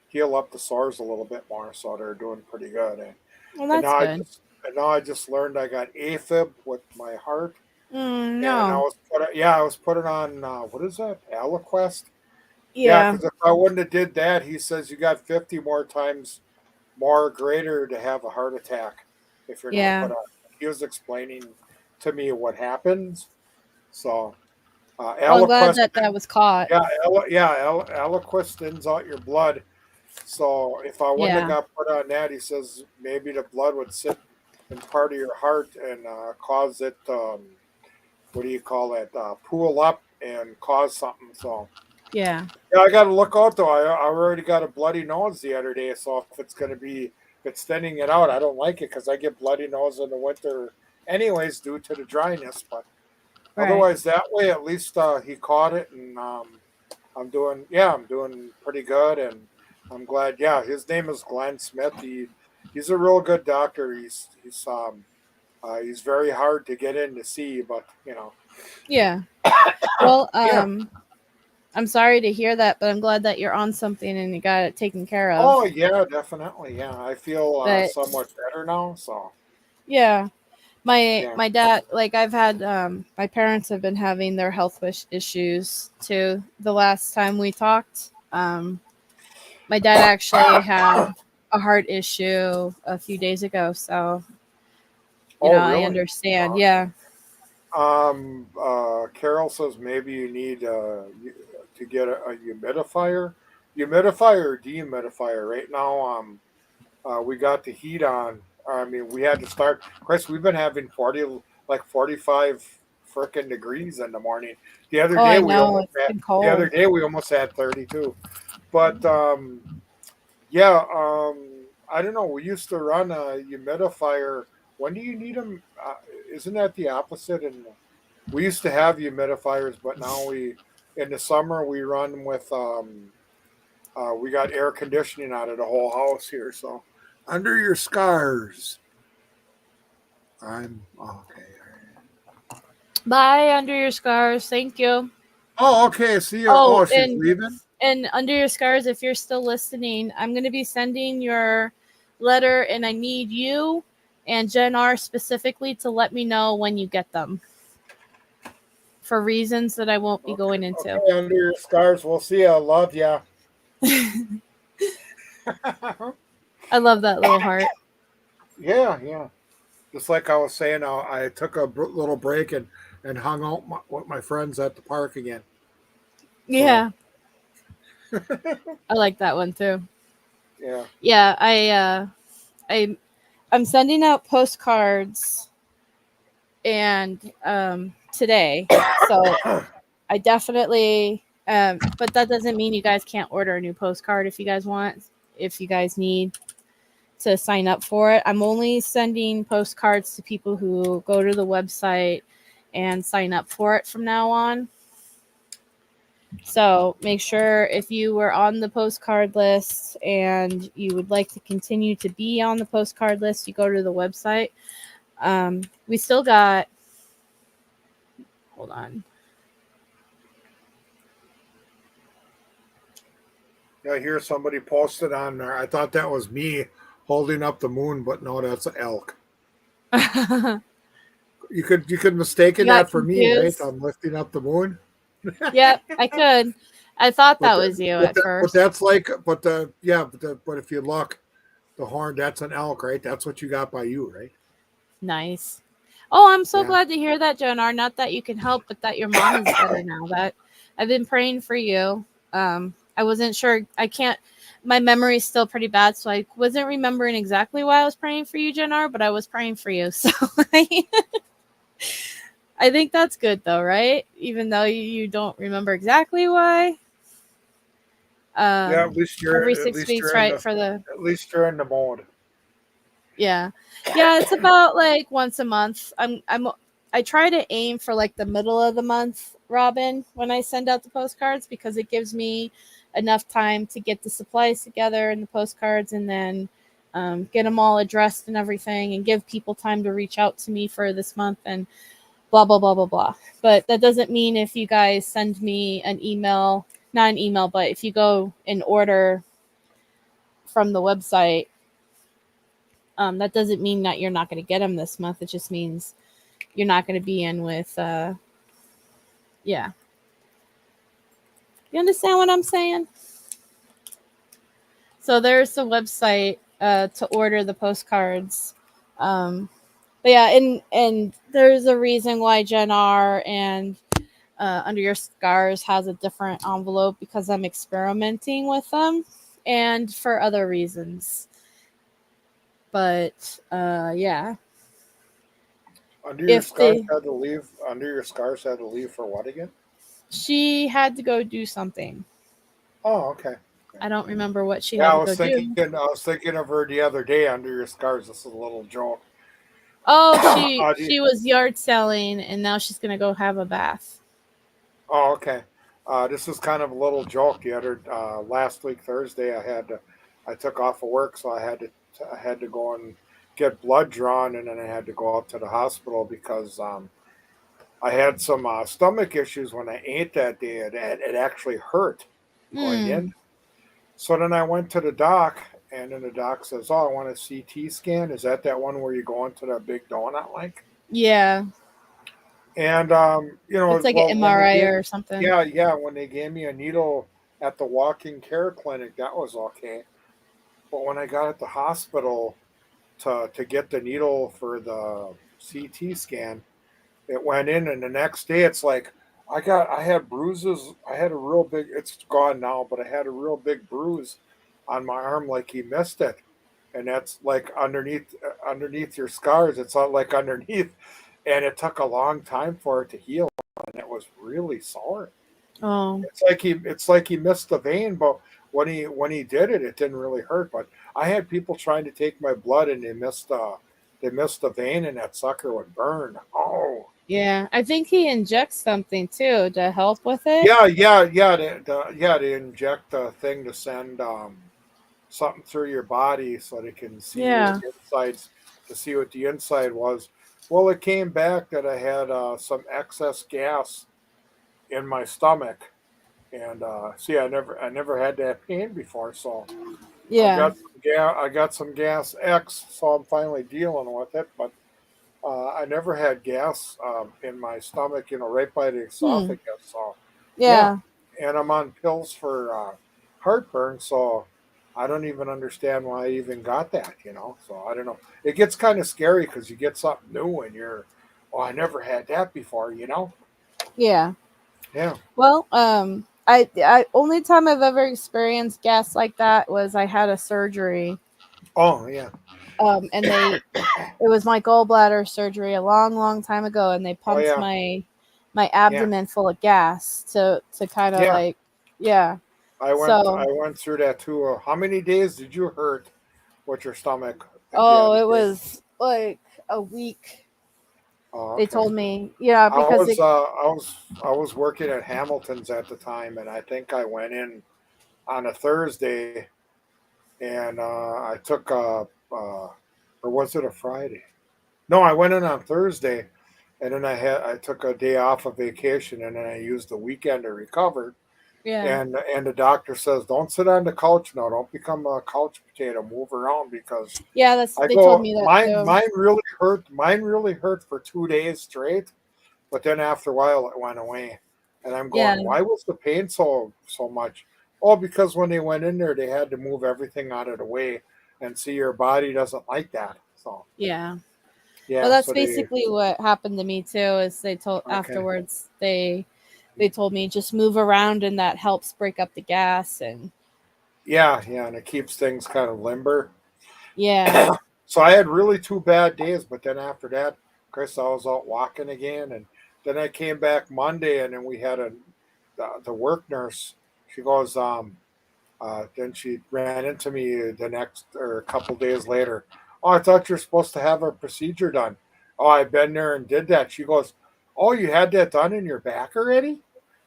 heal up the sores a little bit more, so they're doing pretty good. Well, And that's good. now I just learned I got AFib with my heart, and No. I was putting on what is that, Aliquest? Yeah, Yeah. because if I wouldn't have did that, he says you got 50 more times more greater to have a heart attack if you're not Yeah. put on. He was explaining to me what happens. So Well, I'm glad Aliquest, that was caught. Aliquest thins out your blood. So if I wouldn't have Yeah. got put on that, he says maybe the blood would sit in part of your heart and cause it. What do you call it? Pool up and cause something. So Yeah. yeah, I got to look out though. I already got a bloody nose the other day. So if it's thinning it out, I don't like it because I get bloody nose in the winter anyways due to the dryness. But Right. otherwise, that way at least he caught it, and I'm doing pretty good, and I'm glad. Yeah, his name is Glenn Smith. He's a real good doctor. He's very hard to get in to see, but Yeah. Well, yeah. I'm sorry to hear that, but I'm glad that you're on something and you got it taken care of. Oh yeah, definitely. Yeah, I feel But somewhat better now. So yeah, my yeah. my dad, like I've had, my parents have been having their health issues too. The last time we talked, my dad actually had a heart issue a few days ago, so Oh I really? understand. Yeah. Carol says maybe you need to get a humidifier or dehumidifier. Right now, we got the heat on. I mean, we had to start. Chris, we've been having 45 frickin' degrees in the morning. Oh, I know it's been The other cold. day we almost had 32. But yeah, I don't know. We used to run a humidifier. When do you need them? Isn't that the opposite? And we used to have humidifiers, but now in the summer we run with we got air conditioning out of the whole house here. So under your scars, I'm okay. Bye, under your scars. Thank you. Oh, okay. See you. Oh, Oh, she's leaving. and under your scars, if you're still listening, I'm going to be sending your letter, and I need you and Jen R specifically to let me know when you get them for reasons that I won't be going into. Okay, under your scars. We'll see you. Love ya. I love that little heart. Yeah, yeah. Just like I was saying, I took a little break and hung out with my friends at the park again. Yeah. I like that one too. Yeah. Yeah, I'm sending out postcards and today. So I definitely but that doesn't mean you guys can't order a new postcard if you guys want, if you guys need to sign up for it. I'm only sending postcards to people who go to the website and sign up for it from now on. So make sure if you were on the postcard list and you would like to continue to be on the postcard list, you go to the website. We still got, hold on. I hear somebody posted on there. I thought that was me holding up the moon, but no, that's an elk. You could mistaken that for confused? me, right? I'm lifting up the moon. Yep, I could. I thought that was you at first. But that's like, but if you look, the horn, that's an elk, right? That's what you got by you, right? Nice. Oh, I'm so Yeah. glad to hear that, Jonar. Not that you can help, but that your mom is better now. That I've been praying for you. I wasn't sure. I can't. My memory is still pretty bad, so I wasn't remembering exactly why I was praying for you, Jonar. But I was praying for you, so I think that's good, though, right? Even though you don't remember exactly why. Yeah, at least you're Every at 6 least weeks, you're in right? the For the at least you're in the mode. Yeah. Yeah, it's about like once a month. I try to aim for like the middle of the month, Robin, when I send out the postcards because it gives me enough time to get the supplies together and the postcards and then get them all addressed and everything and give people time to reach out to me for this month and blah blah blah blah blah. But that doesn't mean if you guys send me an email, not an email, but if you go and order from the website, that doesn't mean that you're not going to get them this month. It just means you're not going to be in with, yeah. You understand what I'm saying? So there's the website to order the postcards. But yeah, and there's a reason why Gen R and Under Your Scars has a different envelope because I'm experimenting with them and for other reasons. But yeah. Under Your Scars had to leave. Under Your Scars had to leave for what again? She had to go do something. Oh, okay. I don't remember what she Yeah, had I to was go thinking. do. I was thinking of her the other day. Under Your Scars. This is a little joke. Oh, Oh, she was yard selling, and now she's gonna go have a bath. oh, okay. This is kind of a little joke. The other last week Thursday, I took off of work, so I had to go and get blood drawn, and then I had to go out to the hospital because I had some stomach issues when I ate that day. It actually hurt going Hmm. in. So then I went to the doc, and then the doc says, "Oh, I want a CT scan. Is that one where you go into that big donut like?" Yeah, And it's like an well, when they MRI gave, or something. yeah, when they gave me a needle at the walking care clinic, that was okay. But when I got at the hospital to get the needle for the CT scan, it went in, and the next day it's like I had bruises. I had a real big. It's gone now, but I had a real big bruise on my arm, like he missed it, and that's like underneath your scars. It's not like underneath, and it took a long time for it to heal, and it was really sore. Oh, It's like he missed the vein, but when he did it, it didn't really hurt. But I had people trying to take my blood, and they missed the vein, and that sucker would burn. Oh, yeah. I think he injects something too to help with it. yeah, yeah, yeah. They inject a thing to send something through your body so they can see your Yeah. insides to see what the inside was. Well, it came back that I had some excess gas in my stomach, and see, I never had that pain before, so Yeah. I got some gas X, so I'm finally dealing with it. But I never had gas in my stomach, right by the Hmm. esophagus. So yeah, Yeah. and I'm on pills for heartburn, so I don't even understand why I even got that. So I don't know. It gets kind of scary because you get something new and you're, oh, I never had that before. Yeah. Yeah. Well, I only time I've ever experienced gas like that was I had a surgery. Oh yeah. And it was my gallbladder surgery a long, long time ago, and they Oh pumped yeah. my Yeah. abdomen full of gas to kind of Yeah. like, yeah. I went So, I went through that too. How many days did you hurt with your stomach at the oh, end of it the day? was like a week. Oh, They okay. told me, yeah, I because was it, uh, I was I was working at Hamilton's at the time, and I think I went in on a Thursday, and I took or was it a Friday? No, I went in on Thursday, and then I took a day off of vacation, and then I used the weekend to recover. yeah, And the doctor says, don't sit on the couch now. Don't become a couch potato. Move around because yeah, I they told go. me that Mine too. mine really hurt. Mine really hurt for 2 days straight. But then after a while, it went away, and I'm Yeah, going, why was the pain so much? Oh, because when they went in there, they had to move everything out of the way, and see, your body doesn't like that. So yeah. Yeah. Well, that's So basically what happened to me too. Is they told afterwards they told me just move around and that helps break up the gas and yeah, and it keeps things kind of limber. yeah. So I had really 2 bad days, but then after that, Chris, I was out walking again, and then I came back Monday, and then we had the work nurse. She goes, then she ran into me the next or a couple days later. Oh, I thought you're supposed to have a procedure done. Oh, I've been there and did that. She goes, oh, you had that done in your back already?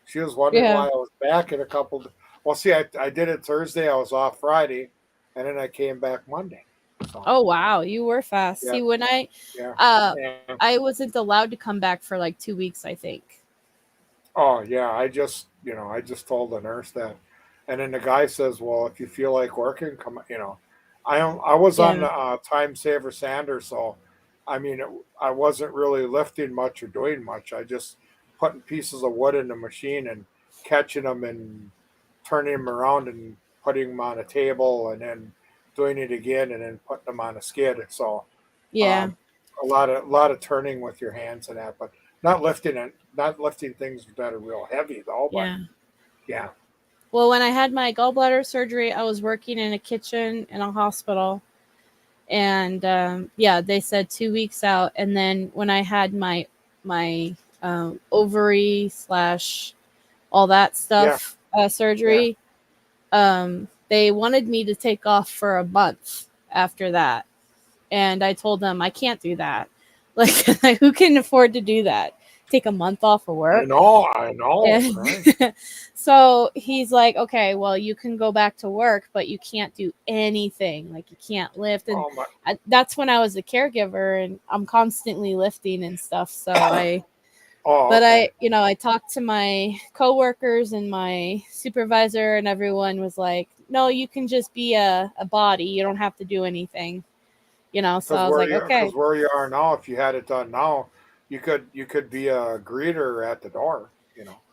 She was wondering Yeah. why I was back in a couple. Well, see, I did it Thursday. I was off Friday, and then I came back Monday. So Oh wow, you were fast. yeah, See, when yeah, uh yeah. I wasn't allowed to come back for like 2 weeks, I think. Oh yeah, I just told the nurse that, and then the guy says, "Well, if you feel like working, come." I was on Yeah. the time saver sander, so I mean, I wasn't really lifting much or doing much. I just putting pieces of wood in the machine and catching them and turning them around and putting them on a table and then doing it again and then putting them on a skid. So Yeah. um, a lot of turning with your hands and that, but not lifting things that are real heavy though. But Yeah. yeah, Well, when I had my gallbladder surgery, I was working in a kitchen in a hospital. And yeah, they said 2 weeks out. And then when I had my ovary slash all that yeah, stuff yeah. surgery, they wanted me to take off for a month after that. And I told them I can't do that. Like, who can afford to do that? Take a month off of I work? know, I know, And right? so he's like, okay, well, you can go back to work, but you can't do anything. Like, you can't lift. And Oh my, that's when I was a caregiver and I'm constantly lifting and stuff. So oh but okay. I talked to my coworkers and my supervisor, and everyone was like, no, you can just be a body. You don't have to do anything. So I was like, okay. Because where you are now, if you had it done now, you could be a greeter at the door.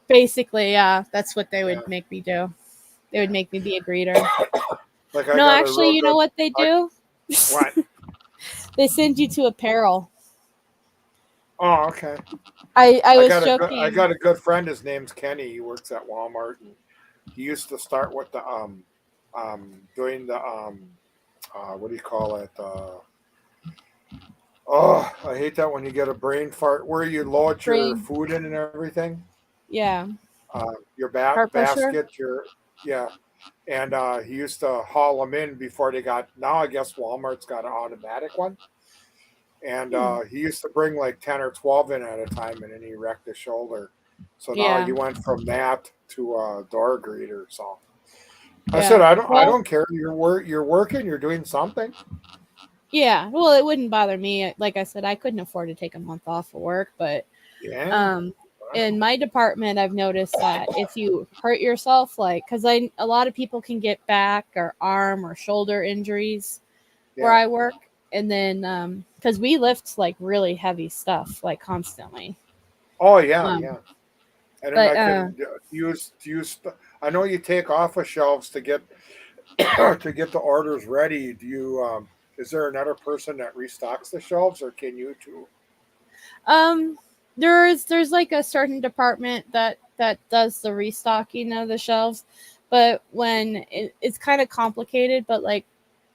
Basically, yeah, that's what they Yeah, would make me do. They would yeah. make me be a greeter. Like I No, got a actually, real you know good. what they I do? what? They send you to apparel. Oh, okay. I I was got a good I joking. got a good friend. His name's Kenny. He works at Walmart, and he used to start with the doing the what do you call it? Oh, I hate that when you get a brain fart. Where you load your Brain, food in and everything. yeah, Your heart pressure. basket. Yeah. And he used to haul them in before they got. Now I guess Walmart's got an automatic one. And Hmm. he used to bring like 10 or 12 in at a time, and then he wrecked his shoulder. So now Yeah, he went from that to a door greeter. So I said, yeah. I Well, don't care. You're working. You're doing something. yeah. Well, it wouldn't bother me. Like I said, I couldn't afford to take a month off of work, but Yeah. um, in my department, I've noticed that if you hurt yourself, like, because a lot of people can get back or arm or shoulder injuries where Yeah. I work, and then because we lift like really heavy stuff like constantly. Oh yeah, Um, yeah. And then but I can use. I know you take off of shelves to get to get the orders ready. Do you? Is there another person that restocks the shelves, or can you too? um, there's like a certain department that does the restocking of the shelves, but when it's kind of complicated. But like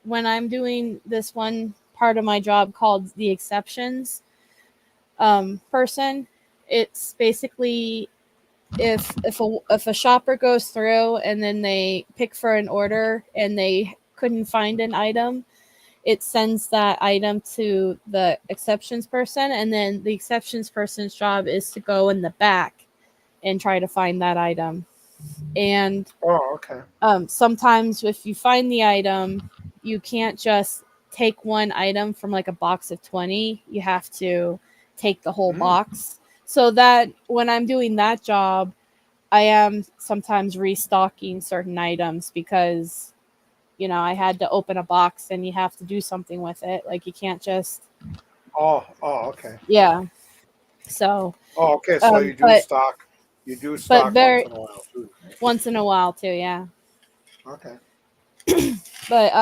when I'm doing this one part of my job called the exceptions person, it's basically if a shopper goes through and then they pick for an order and they couldn't find an item, it sends that item to the exceptions person, and then the exceptions person's job is to go in the back and try to find that item. And Oh, okay. sometimes if you find the item, you can't just take one item from like a box of 20. You have to take the whole Mm. box. So that when I'm doing that job, I am sometimes restocking certain items because I had to open a box and you have to do something with it. Like you can't just Oh, okay. yeah. So Oh, okay. So um but you do but stock once very in a while too, right? once in a while too, yeah. Okay. But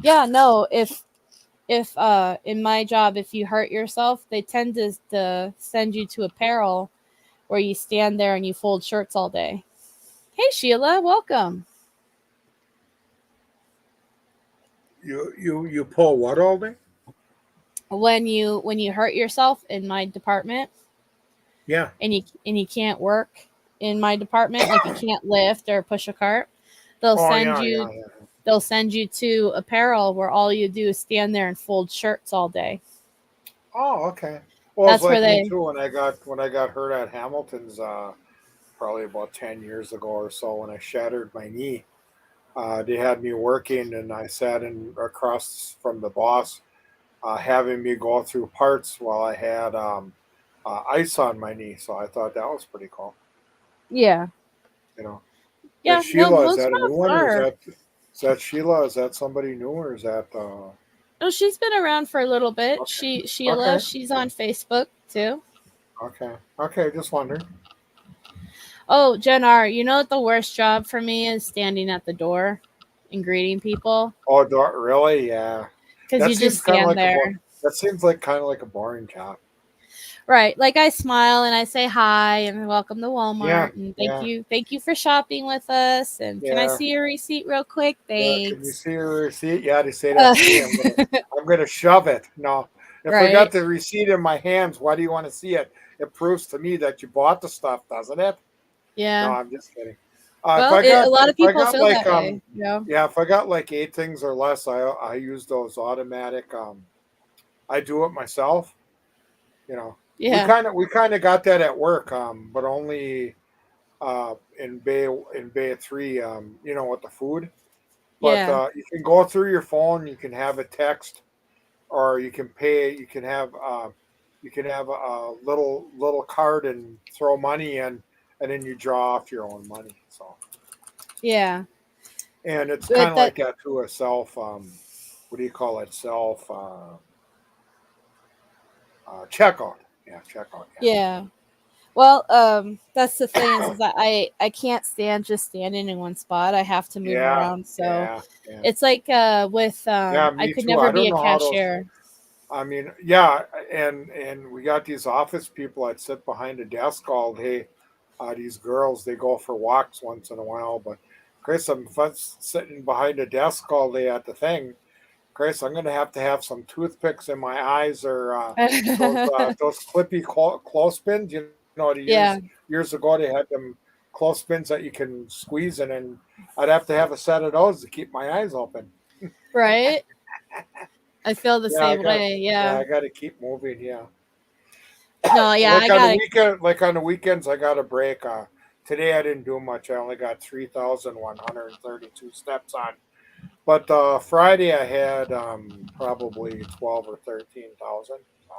yeah, no, if if in my job, if you hurt yourself, they tend to send you to apparel where you stand there and you fold shirts all day. Hey Sheila, welcome. You pull what all day? When you hurt yourself in my department, Yeah, and you can't work in my department, like you can't lift or push a cart, they'll they'll send you to apparel where all you do is stand there and fold shirts all day. Oh, okay. Well, That's it's like where me they too. When I got hurt at Hamilton's, probably about 10 years ago or so, when I shattered my knee, they had me working, and I sat in across from the boss, having me go through parts while I had ice on my knee. So I thought that was pretty cool. yeah. You know, Yeah, no, Sheila, is those that a new jobs one, or are. is that Sheila? Is that somebody new, or is that Oh, she's been around for a little bit. okay? Sheila, Okay, she's on Facebook too. okay. Just wondering. Oh, Jen R, you know what the worst job for me is? Standing at the door and greeting people, Oh, really? Yeah. because That you just seems kind of stand like a there. that seems like kind of like a boring job. Right. Like I smile and I say hi and welcome to Yeah, Walmart and yeah, thank you for shopping with us, and can I yeah, see your receipt real quick? yeah. Can you Thanks. see your receipt? Yeah, they say that Uh, to me. I'm gonna shove it. No, if I got right. the receipt in my hands, why do you want to see it? It proves to me that you bought the stuff, doesn't it? No, Yeah. I'm just kidding. Well, a lot of If I people got feel like that way, you know. yeah, if I got like 8 things or less, I use those automatic. I do it myself. You know, Yeah. we kind of got that at work, but only in Bay 3, you know, with the food. But Yeah. you can go through your phone, you can have a text, or you can pay. You can have a little card and throw money in, and then you draw off your own money. So, Yeah. and it's kind But of that like that to a self. What do you call it? Self checkout. Yeah, checkout. Yeah. yeah. Well, that's the thing is that I can't stand just standing in one spot. I have to move Yeah, around. So yeah, yeah. it's like with Yeah, I me could too. never I be don't a know how those. cashier. I mean, yeah, and we got these office people that sit behind a desk all day. These girls, they go for walks once in a while, but Chris, if I'm sitting behind a desk all day at the thing, Chris, I'm gonna have to have some toothpicks in my eyes, or those clippy clothespins. You know, Yeah. years ago they had them clothespins that you can squeeze in, and I'd have to have a set of those to keep my eyes open. Right. I feel the Yeah, same way. Yeah. I got to keep moving. Yeah. No, yeah, I Like on the gotta. weekend, like on the weekends, I got a break. Today I didn't do much. I only got 3,132 steps on. But Friday I had probably 12 or 13,000. So,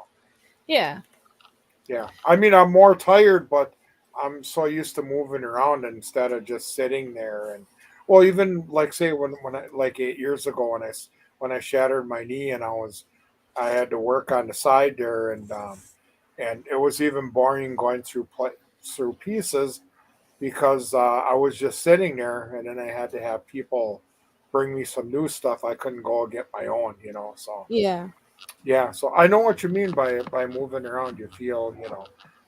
Yeah. yeah, I mean I'm more tired, but I'm so used to moving around instead of just sitting there. And well, even like say when I like 8 years ago when I shattered my knee and I had to work on the side there, and it was even boring going through pieces because I was just sitting there, and then I had to have people bring me some new stuff. I couldn't go get my own, you know. So Yeah. yeah, so I know what you mean by moving around. You feel,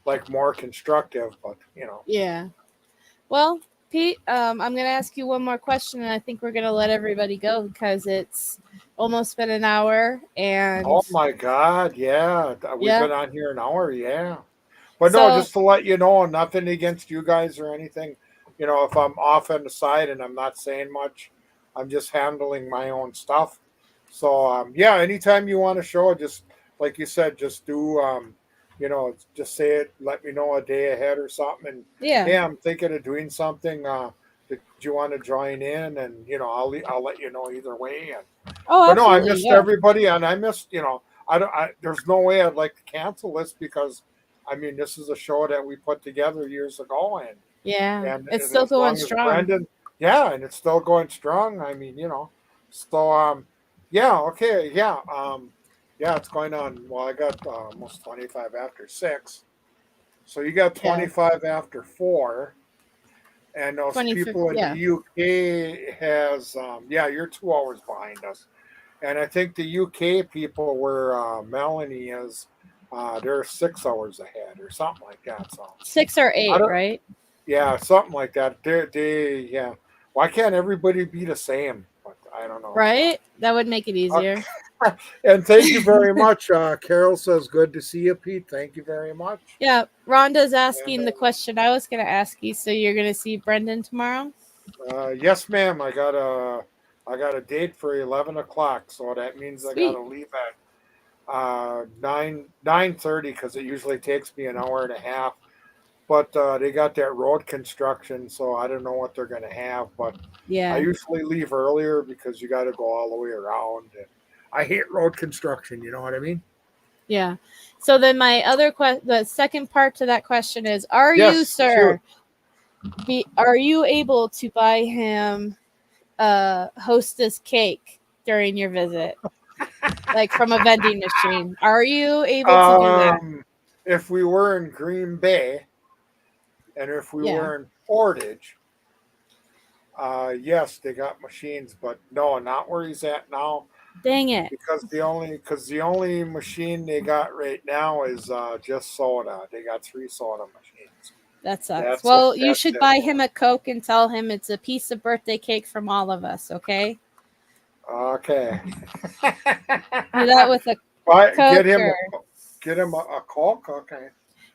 like more constructive, but Yeah. Well, Pete, I'm gonna ask you one more question, and I think we're gonna let everybody go because it's almost been an hour, and oh my God, yeah, we've yeah. been on here an hour, yeah. But no, So just to let you know, nothing against you guys or anything. If I'm off on the side and I'm not saying much, I'm just handling my own stuff. So yeah, anytime you want to show it, just like you said, just do just say it. Let me know a day ahead or something. And yeah. hey, I'm thinking of doing something. Did you want to join in? And I'll let you know either way. Oh, But no, I absolutely. missed Yeah. everybody, and I missed. I don't. There's no way I'd like to cancel this because, I mean, this is a show that we put together years ago, and Yeah. and, It's and still as going long as strong. Brendan, yeah, and it's still going strong. I mean, so yeah, okay, yeah, it's going on. Well, I got almost 25 after 6, so you got Yeah. 25 after 4. And those 25th. people in the Yeah. UK has, yeah, you're 2 hours behind us. And I think the UK people where Melanie is, they're 6 hours ahead or something like that. So 6 or I 8, don't, right? yeah, something like that. Yeah. Why can't everybody be the same? But I don't know. So. Right? That would make it easier. And thank you very much. Carol says, "Good to see you, Pete." Thank you very much. Yeah, Rhonda's asking And the question I was going to ask you. So you're going to see Brendan tomorrow? yes, ma'am. I got a date for 11 o'clock, so that means I got Sweet. to leave at 9:30 because it usually takes me an hour and a half. But they got that road construction, so I don't know what they're going to have. But I Yeah. usually leave earlier because you got to go all the way around. And I hate road construction. You know what I mean? Yeah. So then my other the second part to that question is, are you, Yes, sir, shoot. are you able to buy him a Hostess cake during your visit? Like from a vending machine. Are you able to do that? If we were in Green Bay and if we Yeah. were in Portage, yes, they got machines, but no, not where he's at now. Dang it. Because the only machine they got right now is just soda. They got 3 soda machines. That sucks. That's Well, it. you That's should it. buy him a Coke and tell him it's a piece of birthday cake from all of us, okay? Okay. Do that with a Coke. Get him a Coke. Okay.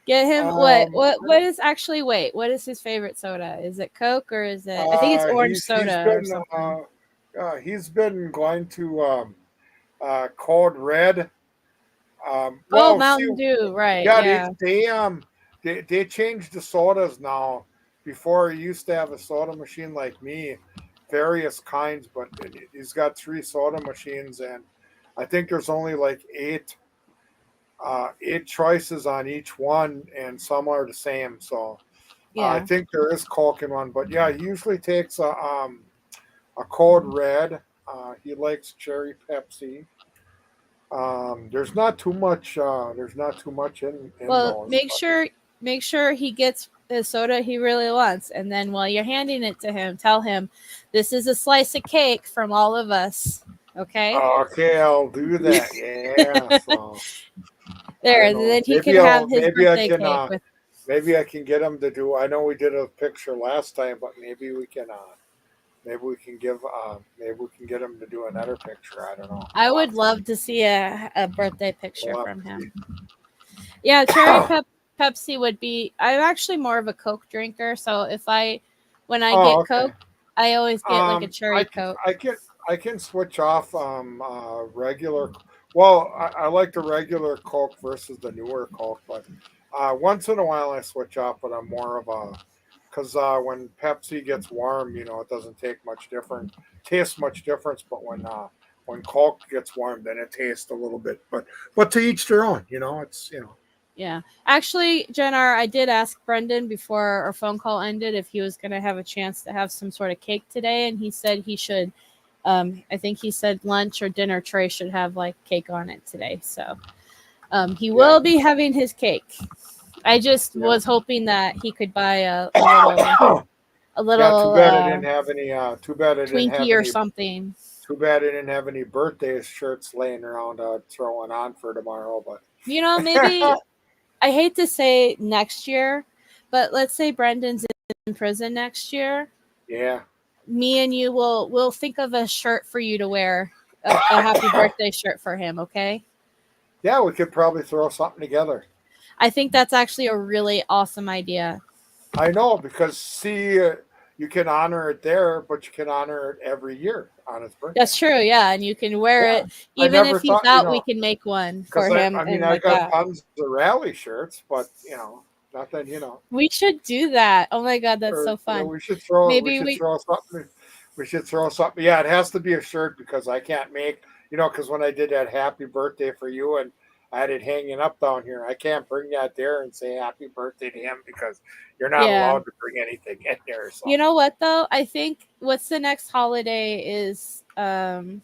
Get him what is actually what is his favorite soda? Is it Coke or is it I think it's orange soda or something. He's been going to Code Red. Mountain Dew, right? Yeah, Yeah. they changed the sodas now. Before he used to have a soda machine like me, various kinds, but he's got 3 soda machines, and I think there's only like 8 choices on each one, and some are the same. So I Yeah. think there is Coke in one, but yeah, he usually takes a Code Red. He likes cherry Pepsi. There's not too much. There's not too much in Well, those. make sure he gets the soda he really wants, and then while you're handing it to him, tell him this is a slice of cake from all of us. Okay. Okay, I'll do that. Yeah. So There, and then he can have his birthday cake with. Maybe I can get him to do. I know we did a picture last time, but maybe we can. Maybe we can get him to do another picture. I don't know. I would love to see a birthday picture from him. Yeah, cherry Pepsi would be. I'm actually more of a Coke drinker, so when I get Coke, I always get like a cherry Coke. I can switch off regular. Well, I like the regular Coke versus the newer Coke, but once in a while I switch off. But I'm more of a because when Pepsi gets warm, it doesn't taste much difference. But when Coke gets warm, then it tastes a little bit. But to each their own. It's. Yeah. Actually, Jennar, I did ask Brendan before our phone call ended if he was going to have a chance to have some sort of cake today, and he said he should. I think he said lunch or dinner tray should have like cake on it today. So he will be having his cake. I just was hoping that he could buy a little too bad I didn't have any. Too bad I didn't Twinkie have or any, something. Too bad I didn't have any birthday shirts laying around throwing on for tomorrow. But maybe I hate to say next year, but let's say Brendan's in prison next year. Yeah. Me and you will think of a shirt for you to wear, a happy birthday shirt for him, okay? Yeah, we could probably throw something together. I think that's actually a really awesome idea. I know, because you can honor it there, but you can honor it every year on his birthday. That's true, yeah, and you can wear it even if he's out. We can make one for him. I got tons of rally shirts, but nothing. We should do that. Oh my god, that's so fun. We should throw something. We should throw something. Yeah, it has to be a shirt because I can't make. Because when I did that happy birthday for you and I had it hanging up down here, I can't bring that there and say happy birthday to him because you're not allowed to bring anything in there. So. You know what though? I think what's the next holiday is Halloween,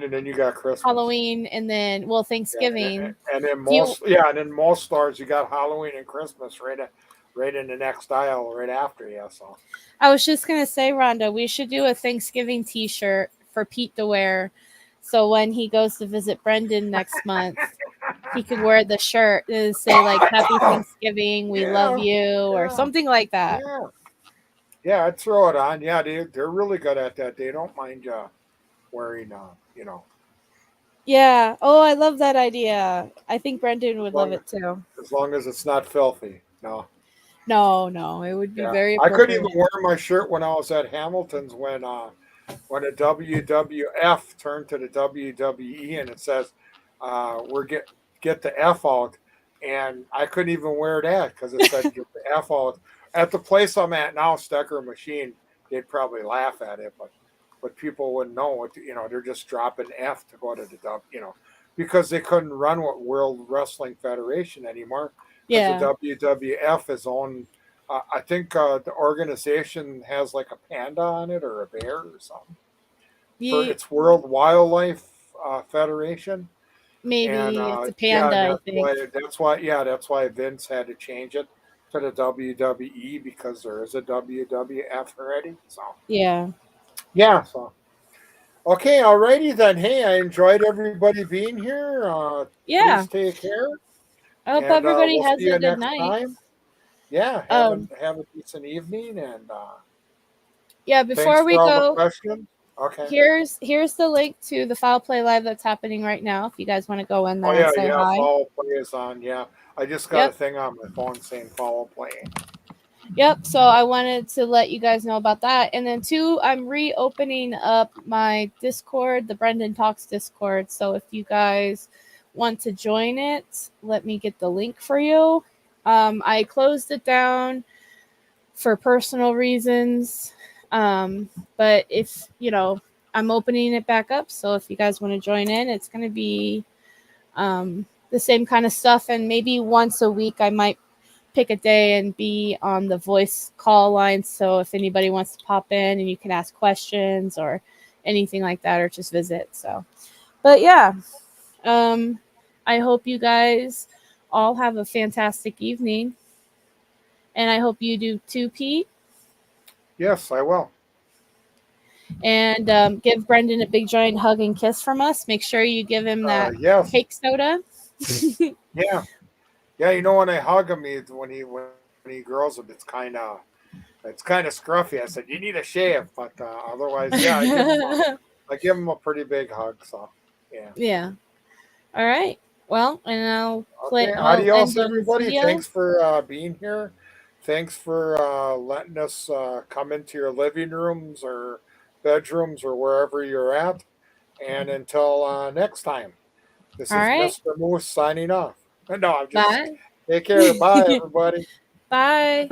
and then you got Christmas. Halloween, and then Thanksgiving. And then most stores you got Halloween and Christmas right in the next aisle right after you. So I was just gonna say, Rhonda, we should do a Thanksgiving T-shirt for Pete to wear. So when he goes to visit Brendan next month, he could wear the shirt and say like "Happy Thanksgiving, we love you" or something like that. Yeah, I'd throw it on. Yeah, they're really good at that. They don't mind wearing, Yeah. Oh, I love that idea. I think Brendan would love it too. As long as it's not filthy. No. No, it would be very I couldn't even appropriate. wear my shirt when I was at Hamilton's when the WWF turned to the WWE and it says we're get the F out, and I couldn't even wear that because it said get the F out. At the place I'm at now, Stecker Machine, they'd probably laugh at it, but people wouldn't know what they're just dropping F to go to the because they couldn't run with World Wrestling Federation anymore. Yeah. The WWF is owned. I think the organization has like a panda on it or a bear or something. It's World Wildlife Federation. Maybe it's a panda. That's why Vince had to change it to the WWE because there is a WWF already. So yeah. So okay, alrighty then. Hey, I enjoyed everybody being here. Please take care. I hope everybody has a good night. Time. Yeah, have a decent evening and before we go, okay. Here's the link to the Foul Play Live that's happening right now. If you guys want to go in there and say hi. Foul Play is on. Yeah, I just got a thing on my phone saying Foul Play. Yep. So I wanted to let you guys know about that, and then 2, I'm reopening up my Discord, the Brendan Talks Discord. So if you guys want to join it, let me get the link for you. I closed it down for personal reasons. But if, I'm opening it back up. So if you guys want to join in, it's going to be the same kind of stuff. And maybe once a week, I might pick a day and be on the voice call line. So if anybody wants to pop in and you can ask questions or anything like that, or just visit. So, but yeah, I hope you guys all have a fantastic evening. And I hope you do too, Pete. Yes, I will. And give Brendan a big giant hug and kiss from us. Make sure you give him that cake soda. Yeah. When I hug him, when he grows up, it's kind of scruffy. I said you need a shave, but otherwise, I give him a pretty big hug. So yeah. All right. Well, and I'll play. Adios, everybody. Thanks for being here. Thanks for letting us come into your living rooms or bedrooms or wherever you're at. And until next time, this is Mr. Moose signing off. No, I'm just. Take care. Bye, everybody. Bye.